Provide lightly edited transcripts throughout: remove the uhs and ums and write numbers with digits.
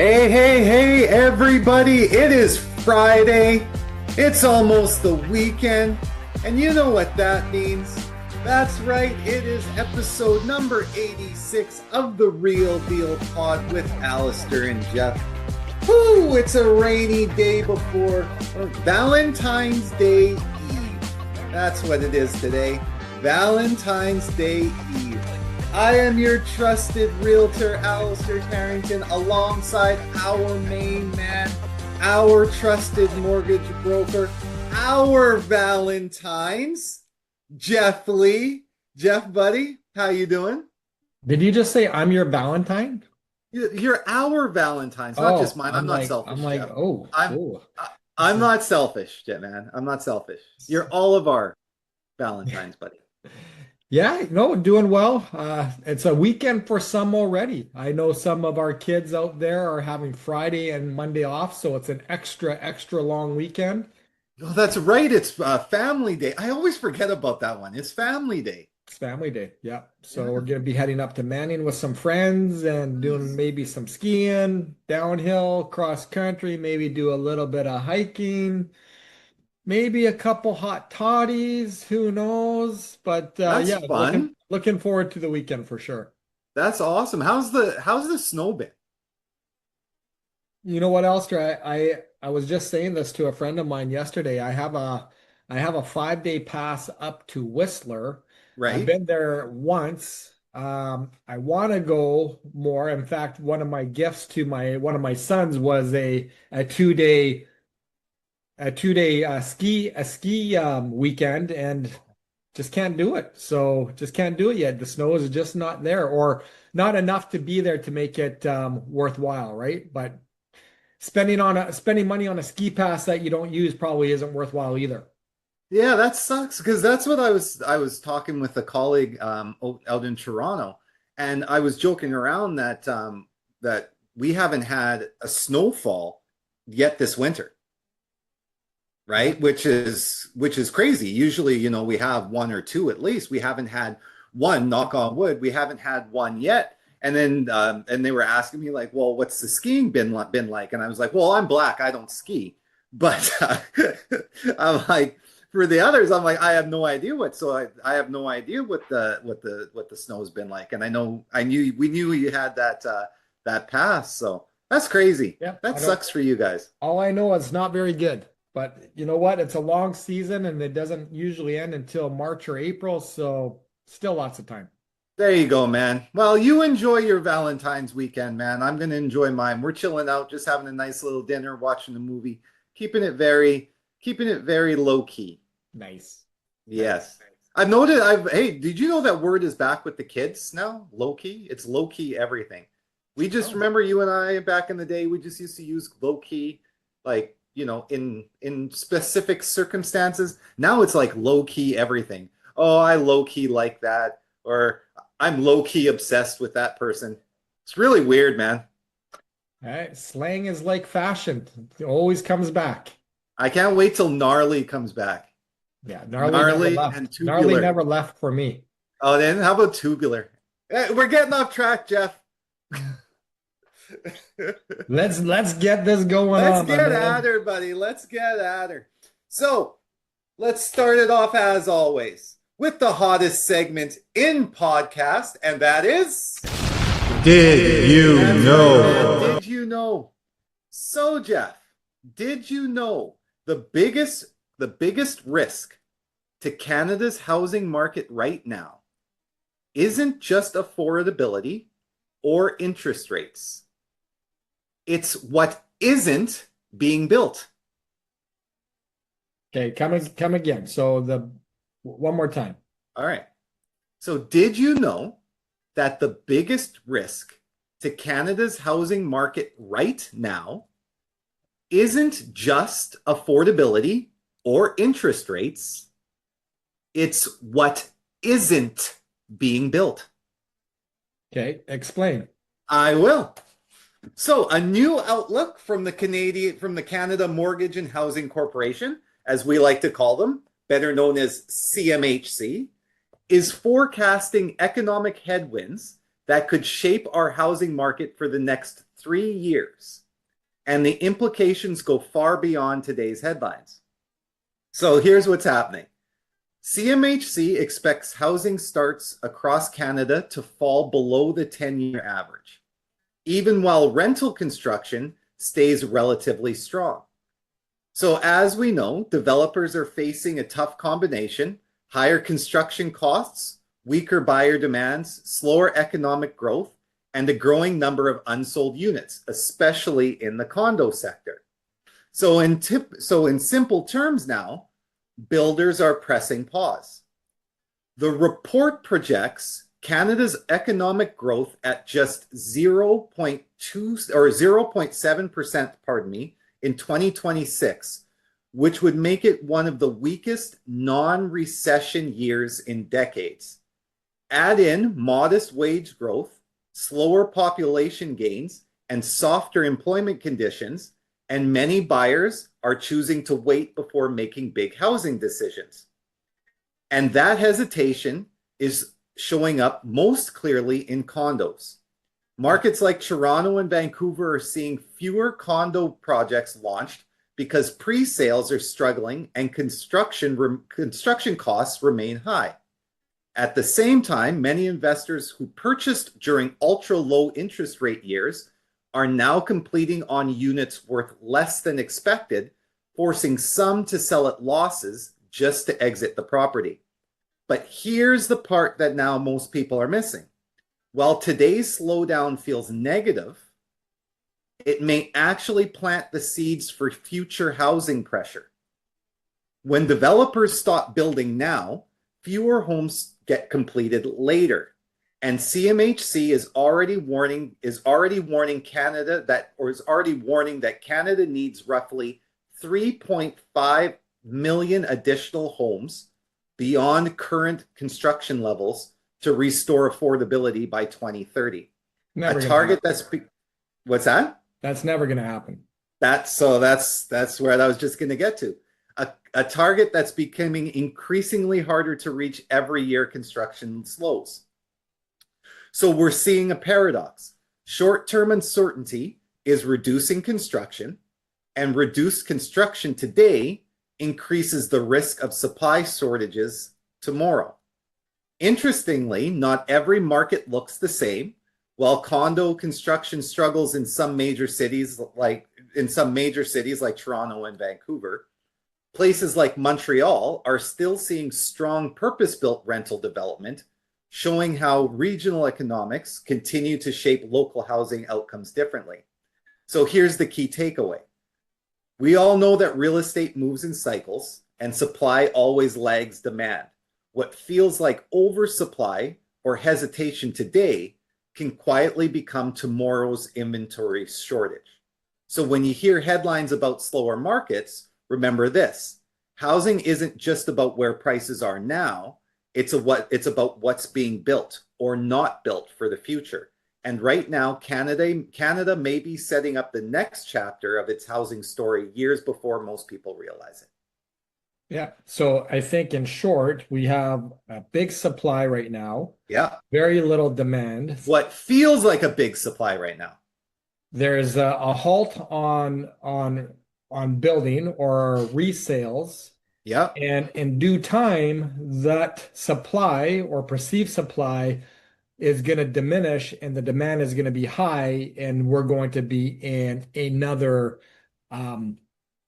Hey, everybody. It is Friday. It's almost the weekend. And you know what that means. That's right. It is episode number 86 of The Real Deal Pod with Allister and Geoff. Woo, it's a rainy day before Valentine's Day Eve. That's what it is today. Valentine's Day Eve. I am your trusted realtor, Allister Carrington, alongside our main man, our trusted mortgage broker, our Valentine's, Geoff Lee. Geoff, buddy, how you doing? Did you just say I'm your Valentine? You're our Valentine's, not just mine. I'm not selfish. I'm like, Geoff. oh, I'm not selfish, man. I'm not selfish. You're all of our Valentine's, buddy. Yeah, no, doing well. It's a weekend for some already. I know some of our kids out there are having Friday and Monday off, so it's an extra long weekend. Oh, that's right. It's Family Day. I always forget about that one. It's Family Day. It's Family Day, yeah. So we're going to be heading up to Manning with some friends and doing maybe some skiing, downhill, cross country, maybe do a little bit of hiking. Maybe a couple hot toddies, who knows? But That's yeah, fun. looking forward to the weekend for sure. That's awesome. How's the snow been? You know what, Elster? I was just saying this to a friend of mine yesterday. I have a 5-day pass up to Whistler. I've Right? been there once. I want to go more. In fact, one of my gifts to one of my sons was a 2-day ski weekend, and just can't do it. So just can't do it yet. The snow is just not there, or not enough to be there to make it worthwhile, right? But spending money on a ski pass that you don't use probably isn't worthwhile either. Yeah, that sucks because that's what I was talking with a colleague out in Toronto, and I was joking around that we haven't had a snowfall yet this winter. Right? Which is crazy. Usually, we have one or two at least. We haven't had one, knock on wood. We haven't had one yet. And then and they were asking me like, well, what's the skiing been like? And I was like, well, I'm black. I don't ski. But I'm like, for the others, I'm like, I have no idea I have no idea what the snow's been like. And we knew you had that pass. So that's crazy. Yeah, That sucks for you guys. all I know is not very good. But you know what? It's a long season and it doesn't usually end until March or April, so still lots of time. There you go, man. Well, you enjoy your Valentine's weekend, man. I'm gonna enjoy mine. We're chilling out, just having a nice little dinner, watching a movie, keeping it very low key. Nice. Yes. I've noted hey, did you know that word is back with the kids now? Low key? It's low key everything. We just remember you and I back in the day, we just used to use low key like in specific circumstances. Now it's like low key everything. Oh, I low key like that, or I'm low key obsessed with that person. It's really weird, man. All right. Slang is like fashion. It always comes back. I can't wait till gnarly comes back. Yeah, Gnarly and Gnarly tubular. never left for me. Oh, then how about tubular? We're getting off track, Geoff. Let's get this going Let's on, my get man. at her, buddy. Let's get at her. So let's start it off as always with the hottest segment in podcast, and that is Did you know? Did you know? So, Geoff, did you know the biggest risk to Canada's housing market right now isn't just affordability or interest rates? It's what isn't being built. Okay, come again. So one more time. All right. So did you know that the biggest risk to Canada's housing market right now isn't just affordability or interest rates? It's what isn't being built. Okay, explain. I will. So, a new outlook from the Canada Mortgage and Housing Corporation, as we like to call them, better known as CMHC, is forecasting economic headwinds that could shape our housing market for the next 3 years. And the implications go far beyond today's headlines. So here's what's happening. CMHC expects housing starts across Canada to fall below the 10-year average, even while rental construction stays relatively strong. So as we know, developers are facing a tough combination: higher construction costs, weaker buyer demands, slower economic growth, and a growing number of unsold units, especially in the condo sector. So in simple terms now, builders are pressing pause. The report projects Canada's economic growth at just 0.2 or 0.7%, in 2026, which would make it one of the weakest non-recession years in decades. Add in modest wage growth, slower population gains, and softer employment conditions, and many buyers are choosing to wait before making big housing decisions. And that hesitation is showing up most clearly in condos. Markets like Toronto and Vancouver are seeing fewer condo projects launched because pre-sales are struggling and construction costs remain high. At the same time, many investors who purchased during ultra-low interest rate years are now completing on units worth less than expected, forcing some to sell at losses just to exit the property. But here's the part that now most people are missing. While today's slowdown feels negative, it may actually plant the seeds for future housing pressure. When developers stop building now, fewer homes get completed later. And CMHC is already warning Canada that Canada needs roughly 3.5 million additional homes beyond current construction levels to restore affordability by 2030. Never a target that's what's that? That's never going to happen. That's where I was just going to get to. A target that's becoming increasingly harder to reach every year construction slows. So we're seeing a paradox. Short-term uncertainty is reducing construction, and reduced construction today increases the risk of supply shortages tomorrow. Interestingly, not every market looks the same. While condo construction struggles in some major cities like Toronto and Vancouver, places like Montreal are still seeing strong purpose-built rental development, showing how regional economics continue to shape local housing outcomes differently. So here's the key takeaway. We all know that real estate moves in cycles and supply always lags demand. What feels like oversupply or hesitation today can quietly become tomorrow's inventory shortage. So when you hear headlines about slower markets, remember this: housing isn't just about where prices are now, it's about what's being built or not built for the future. And right now, Canada may be setting up the next chapter of its housing story years before most people realize it. Yeah. So I think in short, we have a big supply right now. Yeah. Very little demand. What feels like a big supply right now. There's a halt on building or resales. Yeah. And in due time, that supply or perceived supply is going to diminish and the demand is going to be high, and we're going to be in another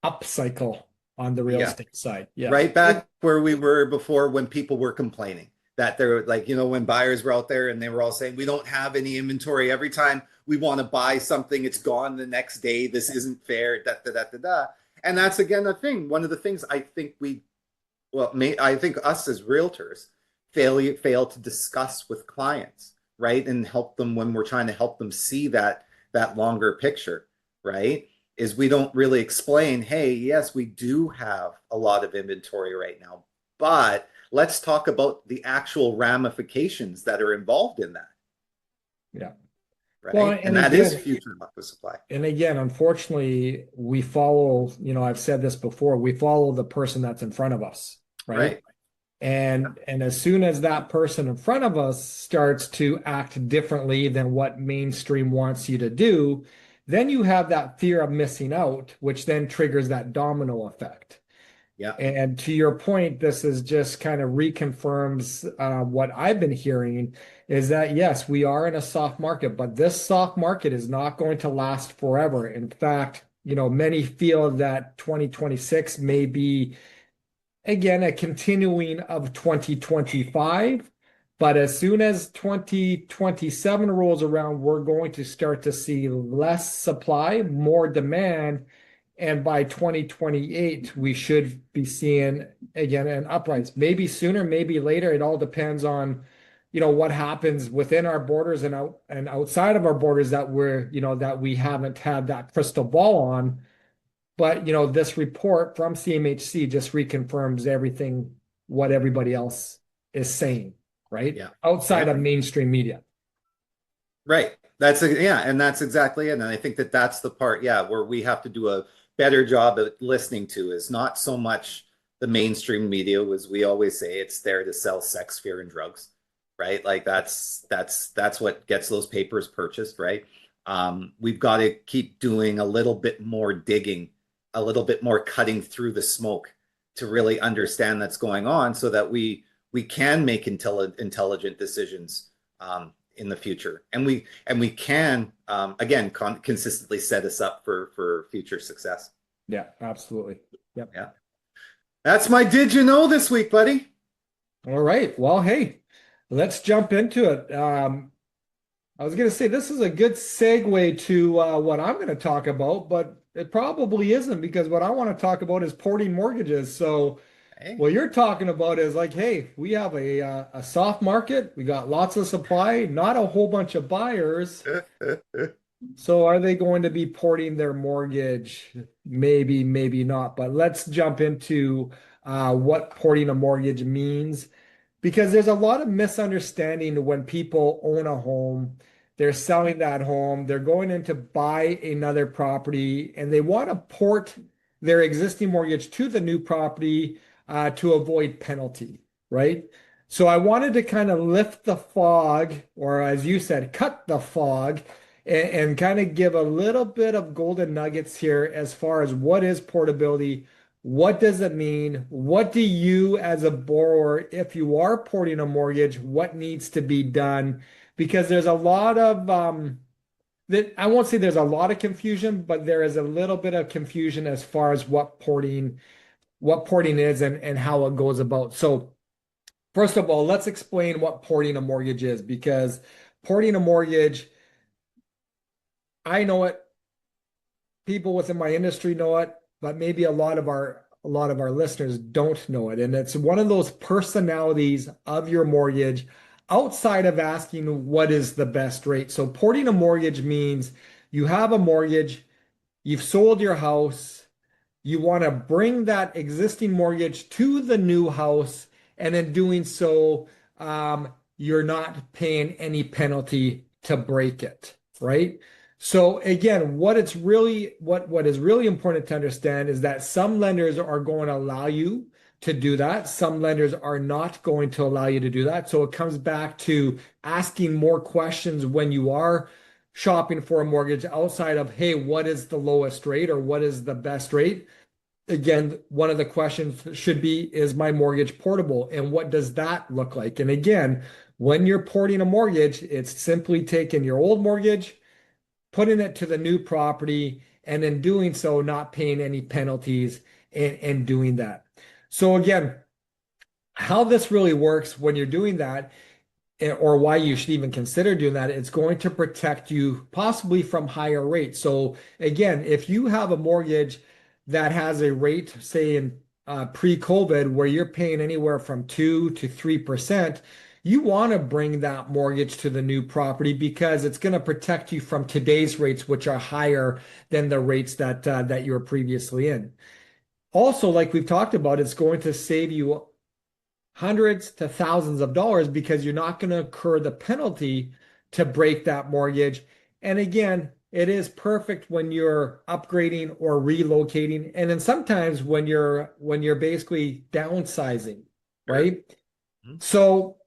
upcycle on the real estate side. Yeah. Right back where we were before, when people were complaining that they're like, when buyers were out there and they were all saying, we don't have any inventory. Every time we want to buy something, it's gone the next day. This isn't fair. And that's, again, a thing. One of the things I think I think us as realtors fail to discuss with clients, right? And help them when we're trying to help them see that longer picture, right? Is we don't really explain, hey, yes, we do have a lot of inventory right now, but let's talk about the actual ramifications that are involved in that. Yeah. Right. Well, and that is future market supply. And again, unfortunately, we follow, I've said this before, we follow the person that's in front of us, right? And as soon as that person in front of us starts to act differently than what mainstream wants you to do, then you have that fear of missing out, which then triggers that domino effect. Yeah. And to your point, this is just kind of reconfirms what I've been hearing is that yes, we are in a soft market, but this soft market is not going to last forever. In fact, many feel that 2026 may be again a continuing of 2025. But as soon as 2027 rolls around, we're going to start to see less supply, more demand. And by 2028, we should be seeing again an uprise. Maybe sooner, maybe later. It all depends on, what happens within our borders and outside of our borders that we haven't had that crystal ball on. But this report from CMHC just reconfirms everything what everybody else is saying, right? Yeah. Outside of mainstream media. Right. And that's exactly it. And I think that that's the part, where we have to do a better job at listening to is not so much the mainstream media, as we always say, it's there to sell sex, fear, and drugs, right? Like that's what gets those papers purchased, right? We've got to keep doing a little bit more digging, a little bit more cutting through the smoke to really understand that's going on so that we can make intelligent decisions in the future, and we can again consistently set us up for future success. Yeah, absolutely. Yep. Yeah, that's my did you know this week, buddy. All right, well, hey, let's jump into it. I was going to say this is a good segue to what I'm going to talk about, but it probably isn't, because what I want to talk about is porting mortgages. So what you're talking about is like, hey, we have a soft market. We got lots of supply, not a whole bunch of buyers. So are they going to be porting their mortgage? Maybe, maybe not. But let's jump into what porting a mortgage means, because there's a lot of misunderstanding when people own a home. They're selling that home. They're going in to buy another property, and they want to port their existing mortgage to the new property to avoid penalty, right? So I wanted to kind of lift the fog, or as you said, cut the fog, and kind of give a little bit of golden nuggets here as far as what is portability, what does it mean, what do you as a borrower, if you are porting a mortgage, what needs to be done? Because there's a lot of I won't say there's a lot of confusion, but there is a little bit of confusion as far as what porting is and how it goes about. So first of all, let's explain what porting a mortgage is, because porting a mortgage, I know it, people within my industry know it, but maybe a lot of our listeners don't know it. And it's one of those personalities of your mortgage outside of asking what is the best rate. So porting a mortgage means you have a mortgage, you've sold your house, you want to bring that existing mortgage to the new house, and in doing so, you're not paying any penalty to break it, right? So again, what is really important to understand is that some lenders are going to allow you to do that. Some lenders are not going to allow you to do that. So it comes back to asking more questions when you are shopping for a mortgage outside of, hey, what is the lowest rate or what is the best rate? Again, one of the questions should be, is my mortgage portable? And what does that look like? And again, when you're porting a mortgage, it's simply taking your old mortgage, putting it to the new property, and in doing so, not paying any penalties and doing that. So again, how this really works when you're doing that, or why you should even consider doing that, it's going to protect you possibly from higher rates. So again, if you have a mortgage that has a rate, say in pre-COVID, where you're paying anywhere from 2 to 3%, you want to bring that mortgage to the new property because it's going to protect you from today's rates, which are higher than the rates that you were previously in. Also, like we've talked about, it's going to save you hundreds to thousands of dollars because you're not going to incur the penalty to break that mortgage. And again, it is perfect when you're upgrading or relocating, and then sometimes when you're basically downsizing, right? Mhm. So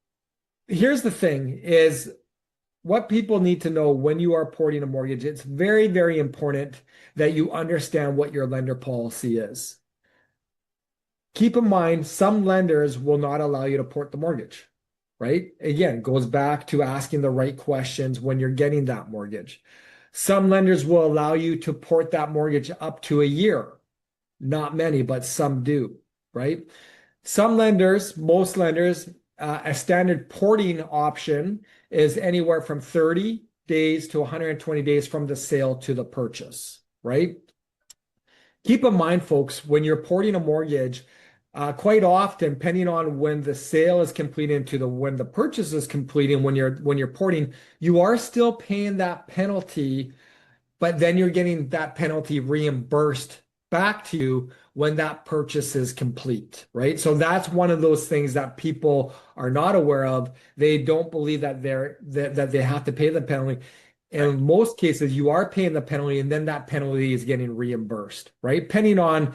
here's the thing is what people need to know when you are porting a mortgage, it's very, very important that you understand what your lender policy is. Keep in mind, some lenders will not allow you to port the mortgage, right? Again, it goes back to asking the right questions when you're getting that mortgage. Some lenders will allow you to port that mortgage up to a year. Not many, but some do, right? Some lenders, most lenders, a standard porting option is anywhere from 30 days to 120 days from the sale to the purchase, right? Keep in mind, folks, when you're porting a mortgage, quite often, depending on when the sale is completed to when the purchase is completing, when you're porting, you are still paying that penalty, but then you're getting that penalty reimbursed back to you when that purchase is complete, right? So that's one of those things that people are not aware of. They don't believe that that they have to pay the penalty. In most cases, you are paying the penalty, and then that penalty is getting reimbursed, right? Depending on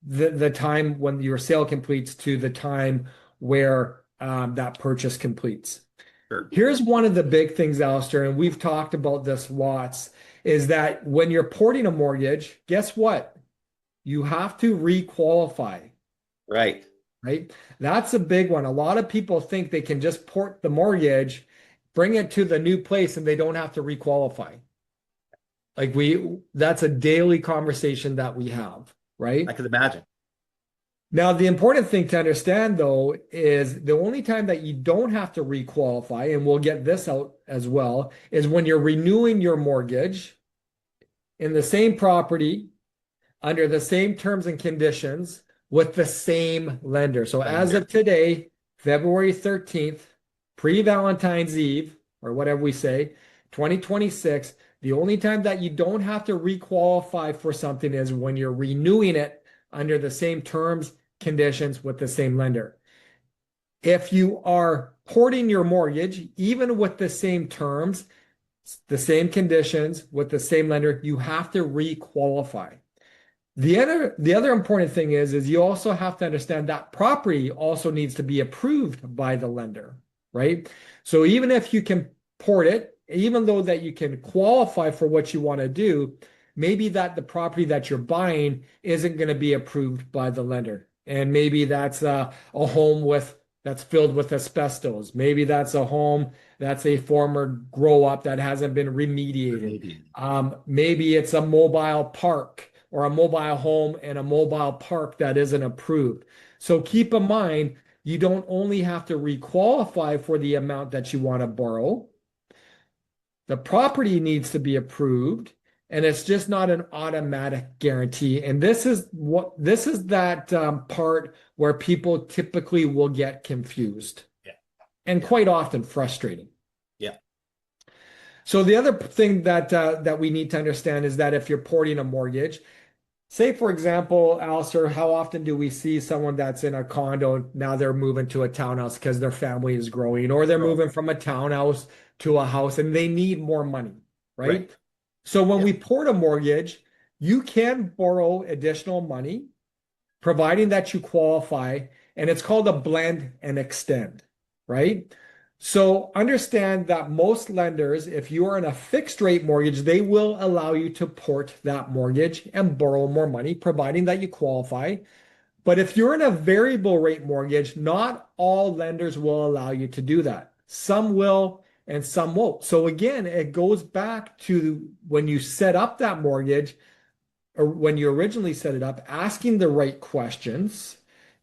the time when your sale completes to the time where that purchase completes. Sure. Here's one of the big things, Alistair, and we've talked about this lots, is that when you're porting a mortgage, guess what? You have to re-qualify, Right. right? That's a big one. A lot of people think they can just port the mortgage, bring it to the new place, and they don't have to re-qualify. That's a daily conversation that we have, right? I could imagine. Now, the important thing to understand, though, is the only time that you don't have to re-qualify, and we'll get this out as well, is when you're renewing your mortgage in the same property, under the same terms and conditions, with the same lender. So as of today, February 13th, pre-Valentine's Eve, or whatever we say, 2026, the only time that you don't have to re-qualify for something is when you're renewing it under the same terms, conditions with the same lender. If you are porting your mortgage, even with the same terms, the same conditions with the same lender, you have to re-qualify. The other important thing is you also have to understand that property also needs to be approved by the lender, right? So even if you can port it, even though that you can qualify for what you want to do, maybe that the property that you're buying isn't going to be approved by the lender. And maybe that's a home that's filled with asbestos. Maybe that's a home that's a former grow up that hasn't been remediated. Maybe it's a mobile park or a mobile home and a mobile park that isn't approved. So keep in mind, you don't only have to re-qualify for the amount that you want to borrow. The property needs to be approved, and it's just not an automatic guarantee. And this is that part where people typically will get confused, and quite often frustrating. Yeah. So the other thing that we need to understand is that if you're porting a mortgage, say for example, Alistair, how often do we see someone that's in a condo, now they're moving to a townhouse because their family is growing, or they're moving from a townhouse to a house and they need more money, right? So when we port a mortgage, you can borrow additional money, providing that you qualify, and it's called a blend and extend, right? So understand that most lenders, if you are in a fixed rate mortgage, they will allow you to port that mortgage and borrow more money, providing that you qualify. But if you're in a variable rate mortgage, not all lenders will allow you to do that. Some will and some won't. So again, it goes back to when you set up that mortgage, or when you originally set it up, asking the right questions.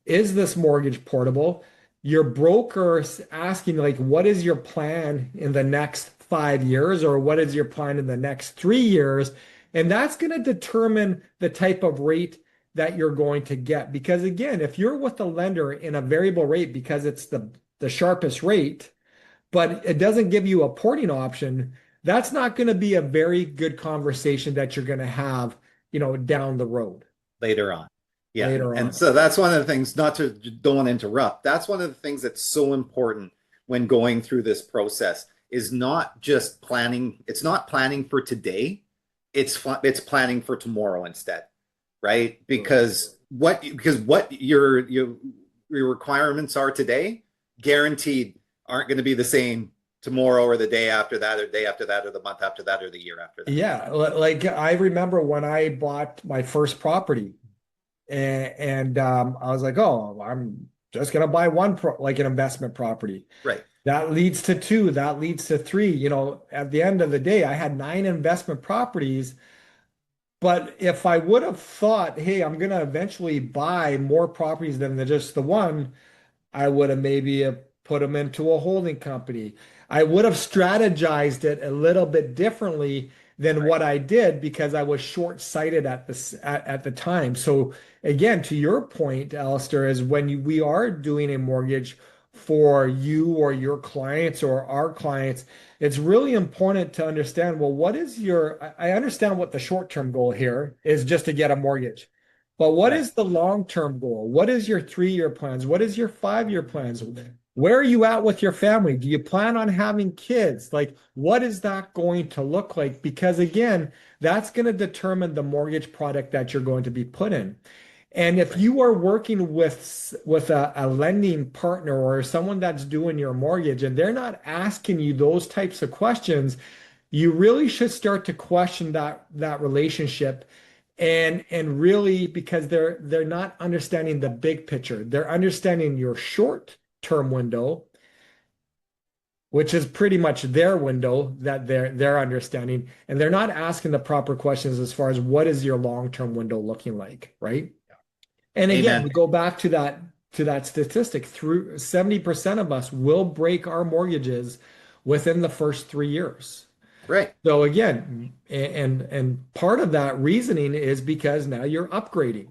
Is this mortgage portable? Your broker asking, like, what is your plan in the next 5 years, or what is your plan in the next 3 years? And that's going to determine the type of rate that you're going to get. Because again, if you're with the lender in a variable rate because it's the sharpest rate, but it doesn't give you a porting option, that's not going to be a very good conversation that you're going to have, down the road. Later on. Yeah. Later on. And so that's one of the things, don't want to interrupt. That's one of the things that's so important when going through this process is not just planning. It's not planning for today. It's planning for tomorrow instead. Right. Because what your requirements are today, guaranteed aren't going to be the same tomorrow or the day after that or day after that or the month after that or the year after that. Yeah, like I remember when I bought my first property, and I was like, oh, I'm just gonna buy like an investment property. Right. That leads to two, that leads to three. You know, at the end of the day, I had 9 investment properties. But if I would have thought, hey, I'm gonna eventually buy more properties than just the one, I would have maybe put them into a holding company. I would have strategized it a little bit differently than what I did because I was short-sighted at the time. So again, to your point, Alistair, is when we are doing a mortgage for you or your clients or our clients, it's really important to understand, well, what is I understand what the short-term goal here is, just to get a mortgage. But what is the long-term goal? What is your 3-year plans? What is your 5-year plans? Where are you at with your family? Do you plan on having kids? Like, what is that going to look like? Because again, that's going to determine the mortgage product that you're going to be put in. And if you are working with a lending partner or someone that's doing your mortgage and they're not asking you those types of questions, you really should start to question that relationship. And really, because they're not understanding the big picture. They're understanding your short-term window, which is pretty much their window that they're understanding, and they're not asking the proper questions as far as what is your long-term window looking like, right? And again, Amen. we go back to that statistic. Through 70% of us will break our mortgages within the first 3 years. Right. So again, and part of that reasoning is because now you're upgrading,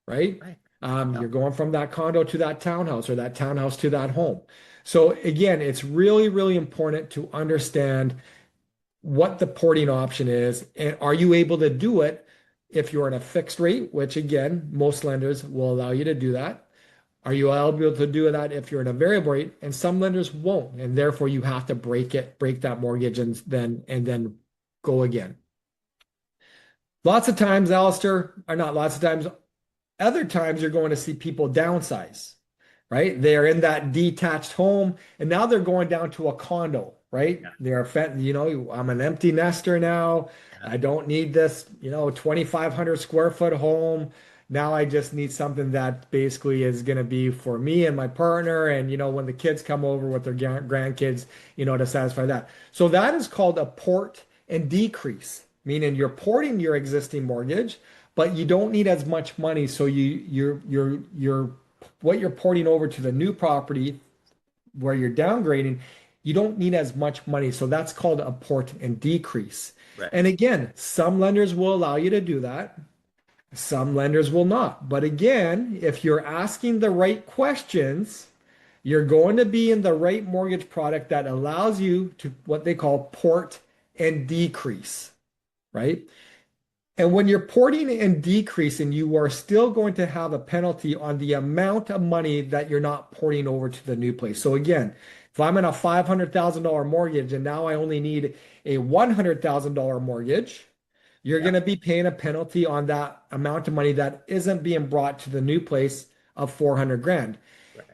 right? You're going from that condo to that townhouse or that townhouse to that home. So again, it's really, really important to understand what the porting option is, and are you able to do it if you're in a fixed rate, which again, most lenders will allow you to do that. Are you able to do that if you're in a variable rate? And some lenders won't, and therefore you have to break that mortgage and then go again. Lots of times, Alistair, or not lots of times, other times you're going to see people downsize, right? They're in that detached home and now they're going down to a condo, right? They're, I'm an empty nester now. I don't need this, 2,500 square foot home. Now I just need something that basically is going to be for me and my partner. And, when the kids come over with their grandkids, to satisfy that. So that is called a port and decrease, meaning you're porting your existing mortgage, but you don't need as much money. So you're what you're porting over to the new property where you're downgrading, you don't need as much money. So that's called a port and decrease. Right. And again, some lenders will allow you to do that. Some lenders will not. But again, if you're asking the right questions, you're going to be in the right mortgage product that allows you to what they call port and decrease, right? And when you're porting and decreasing, you are still going to have a penalty on the amount of money that you're not porting over to the new place. So again, if I'm in a $500,000 mortgage and now I only need a $100,000 mortgage, you're going to be paying a penalty on that amount of money that isn't being brought to the new place of 400 grand. Right.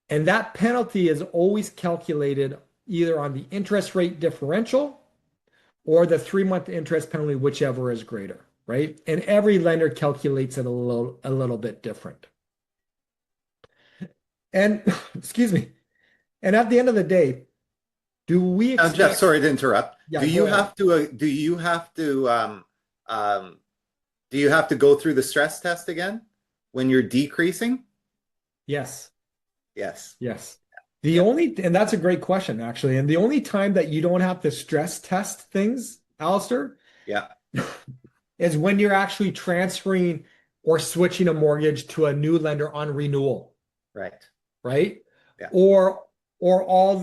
And that penalty is always calculated either on the interest rate differential or the 3-month interest penalty, whichever is greater, right? And every lender calculates it a little bit different. And excuse me. And at the end of the day, do we expect... Jeff, sorry to interrupt. Yeah, do you have to go through the stress test again when you're decreasing? Yes. Yes. And that's a great question, actually. And the only time that you don't have to stress test things, Alistair, is when you're actually transferring or switching a mortgage to a new lender on renewal. Right? Yeah. Or all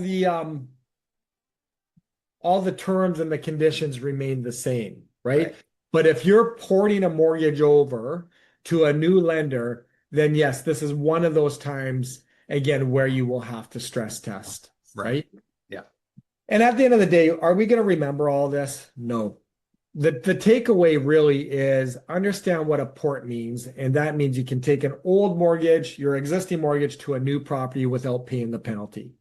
the terms and the conditions remain the same, right? But if you're porting a mortgage over to a new lender, then yes, this is one of those times, again, where you will have to stress test, right? Yeah. And at the end of the day, are we going to remember all this? No. the takeaway really is understand what a port means, and that means you can take an old mortgage, your existing mortgage, to a new property without paying the penalty.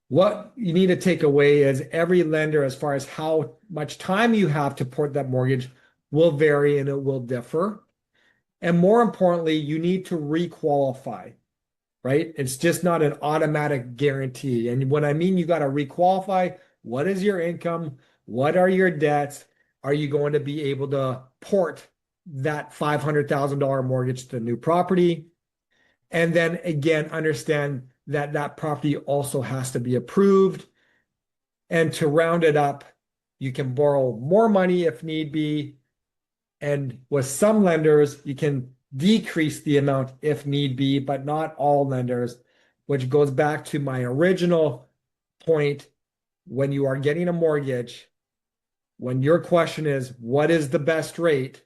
What you need to take away is every lender, as far as how much time you have to port that mortgage, will vary and it will differ. And more importantly, you need to re-qualify, right? It's just not an automatic guarantee. And when I mean you got to re-qualify, what is your income? What are your debts? Are you going to be able to port that $500,000 mortgage to the new property? And then again, understand that that property also has to be approved. And to round it up, you can borrow more money if need be. And with some lenders, you can decrease the amount if need be, but not all lenders, which goes back to my original point. When you are getting a mortgage, when your question is, what is the best rate?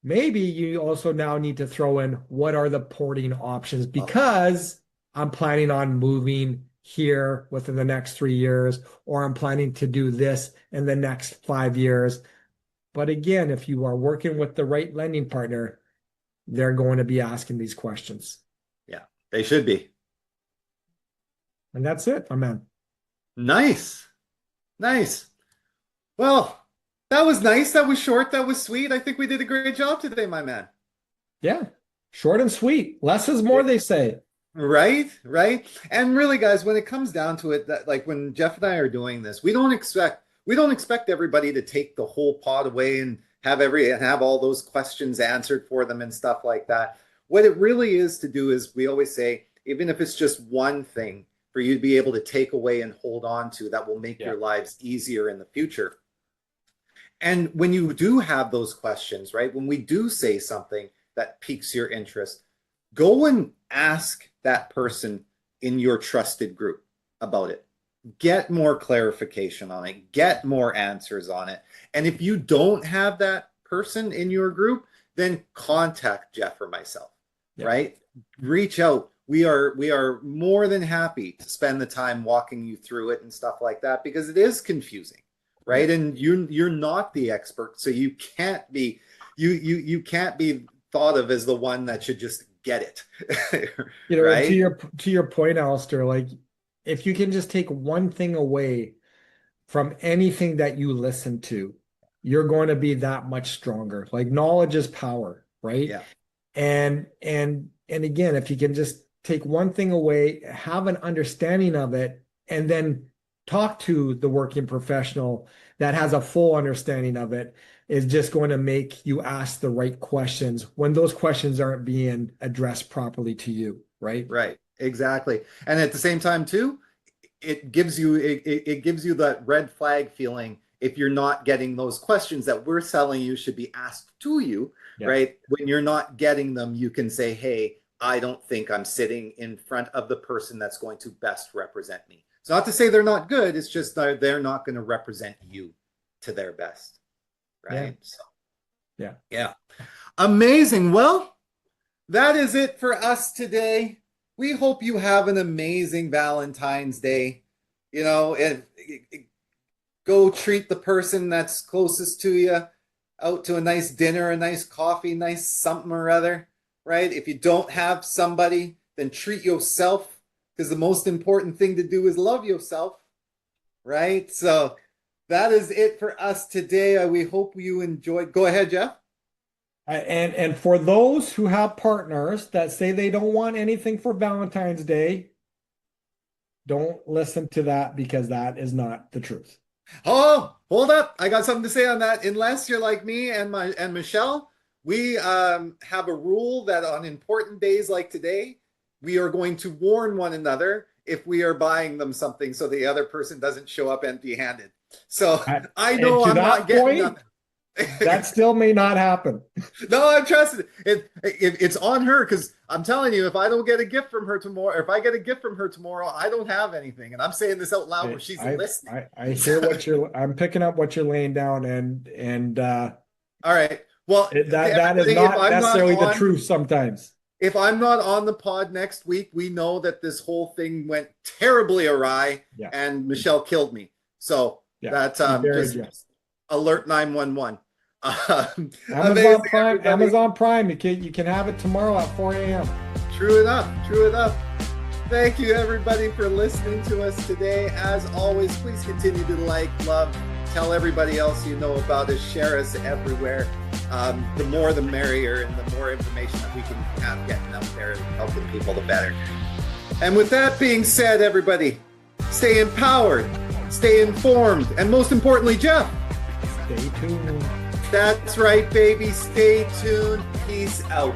Maybe you also now need to throw in, what are the porting options? Because I'm planning on moving here within the next 3 years, or I'm planning to do this in the next 5 years. But again, if you are working with the right lending partner, they're going to be asking these questions. Yeah, they should be. And that's it, my man. Nice. Nice. Well, that was nice. That was short. That was sweet. I think we did a great job today, my man. Yeah, short and sweet. Less is more, they say. Right, right. And really, guys, when it comes down to it, that like when Geoff and I are doing this, we don't expect everybody to take the whole pot away and have all those questions answered for them and stuff like that. What it really is to do is, we always say, even if it's just one thing for you to be able to take away and hold on to, that will make your lives easier in the future. And when you do have those questions, right, when we do say something that piques your interest, go and ask that person in your trusted group about it. Get more clarification on it. Get more answers on it. And if you don't have that person in your group, then contact Geoff or myself, right? Reach out. We are more than happy to spend the time walking you through it and stuff like that, because it is confusing, right? And you're not the expert, so you can't be you can't be thought of as the one that should just get it. Right? To your point, Allister, like, if you can just take one thing away from anything that you listen to, you're going to be that much stronger. Like, knowledge is power, right? Yeah. And again, if you can just take one thing away, have an understanding of it, and then talk to the working professional that has a full understanding of it, is just going to make you ask the right questions when those questions aren't being addressed properly to you, right? Right. Exactly. And at the same time too, it gives you that red flag feeling if you're not getting those questions that we're telling you should be asked to you, right? When you're not getting them, you can say, hey, I don't think I'm sitting in front of the person that's going to best represent me. It's not to say they're not good. It's just that they're not going to represent you to their best, right? So, yeah. Amazing. Well, that is it for us today. We hope you have an amazing Valentine's Day. You know, and go treat the person that's closest to you out to a nice dinner, a nice coffee, nice something or other, right? If you don't have somebody, then treat yourself, because the most important thing to do is love yourself, right? So that is it for us today. We hope you enjoyed. Go ahead, Geoff. And for those who have partners that say they don't want anything for Valentine's Day, don't listen to that, because that is not the truth. Oh, hold up. I got something to say on that. Unless you're like me and Michelle, we have a rule that on important days like today, we are going to warn one another if we are buying them something, so the other person doesn't show up empty-handed. So I know I'm not getting nothing. That still may not happen. No, I'm trusting it. It's on her, because I'm telling you, if I don't get a gift from her tomorrow, if I get a gift from her tomorrow, I don't have anything. And I'm saying this out loud where she's listening. I hear I'm picking up what you're laying down, and all right. Well, that is not necessarily the truth sometimes. If I'm not on the pod next week, we know that this whole thing went terribly awry, and Michelle killed me. So that's alert 911. Amazon Prime, everybody. Amazon Prime. You can have it tomorrow at 4 a.m. True enough. True enough. Thank you, everybody, for listening to us today. As always, please continue to like, love, tell everybody else you know about us, share us everywhere. The more the merrier, and the more information that we can have getting out there and helping people, the better. And with that being said, everybody, stay empowered, stay informed, and most importantly, Geoff, Stay tuned. that's right, baby. Stay tuned. Peace out.